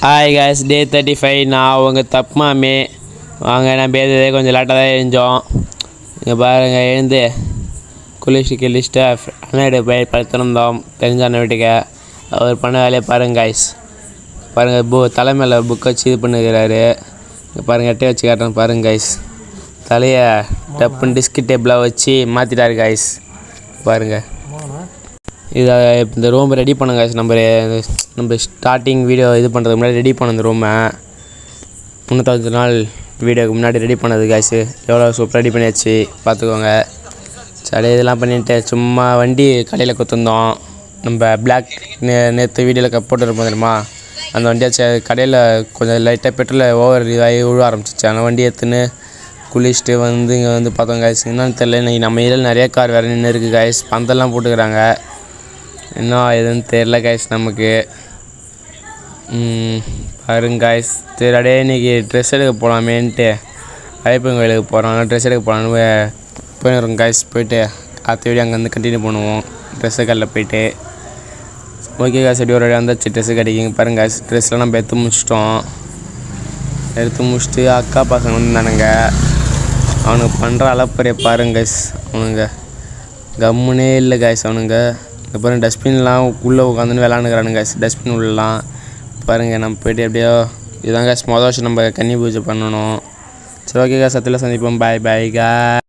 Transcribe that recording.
Hi guys, டே 35. நான் உங்கள் தப்புமாமே வாங்க. நான் பேசுறதே கொஞ்சம் லேட்டாக தான் எழுந்தோம். இங்கே பாருங்கள், எழுந்து குளிச்சுட்டு அண்ணாடி போய் படுத்திருந்தோம். தெரிஞ்ச அண்ணன் வீட்டுக்கு அவர் பண்ண வேலையை பாருங்கள் காய்ஸ். பாருங்கள், தலைமையில் புக் வச்சு இது பண்ணுகிறாரு. இங்கே பாருங்கள், எட்டை வச்சு காட்டுறேன் பாருங்கள் காய்ஸ். தலையை டப்புன்னு டிஸ்கி டேபிளாக வச்சு மாற்றிட்டாரு காய்ஸ். பாருங்கள், இதை இந்த ரூம் ரெடி பண்ணுங்க காய்ஸ். நம்ம ஸ்டார்டிங் வீடியோ இது பண்ணுறதுக்கு முன்னாடி ரெடி பண்ண இந்த ரூமை 350 நாள் வீடியோக்கு முன்னாடி ரெடி பண்ணது காய்ஸ். எவ்வளோ சூப்பராக ரெடி பண்ணியாச்சு பார்த்துக்கோங்க. சரி, இதெல்லாம் பண்ணிவிட்டு சும்மா வண்டி கடையில் கொடுத்துருந்தோம். நம்ம பிளாக் நேற்று வீடியோவில் போட்டுருப்போம் தெரியுமா, அந்த வண்டியாச்சு கடையில் கொஞ்சம் லைட்டாக பெட்ரோல் ஓவர் இதாகி விழ ஆரம்பிச்சிச்சு. அந்த வண்டி எடுத்துன்னு குளிச்சுட்டு வந்து இங்கே வந்து பார்த்தோம் காய்ஸ். என்னன்னு தெரியல, இன்றைக்கி நம்ம இதில் நிறைய கார் வேறு நின்று இருக்குது காய்ஸ். பந்தெல்லாம் போட்டுக்கிறாங்க. இன்னும் எதுன்னு தெரில காய்ஸ் நமக்கு. பாருங்க காய்ஸ், திருடே இன்றைக்கி ட்ரெஸ் எடுக்க போகலாமேன்ட்டு ஐயப்பன் கோயிலுக்கு போகிறோம். ட்ரெஸ் எடுக்க போகலான்னு போயிடுறோம் காய்ஸ். போயிட்டு அடுத்த வீடியோ அங்கேருந்து கண்டினியூ பண்ணுவோம். ட்ரெஸ்ஸு கடையில் போயிட்டு ஓகே காய்ஸ். எப்படி ஒரு வழியாக வந்துச்சு ட்ரெஸ்ஸு கிடைக்குங்க. பாருங்க காய்ஸ், ட்ரெஸ்லாம் நம்ம எடுத்து முடிச்சுட்டு அக்கா பசங்க வந்தானுங்க. அவனுக்கு பண்ணுற அளப்பறைய பாருங்க காய்ஸ். அவனுங்க கம்முனே இல்லை காய்ஸ். அவனுங்க அப்புறம் டஸ்ட்பின்லாம் உள்ளே உட்காந்துன்னு விளாண்டுக்கிறானுங்க காய்ஸ். டஸ்ட்பின் உள்ளலாம் பாருங்கள். நம்ம போய்ட்டு எப்படியோ இதுதான் காய்ஸ், மொதல் வருஷம் நம்ம கன்னி பூஜை பண்ணணும். சரி, ஓகே காய்ஸ், சத்தியில் சந்திப்போம். பாய் பாய் காய்.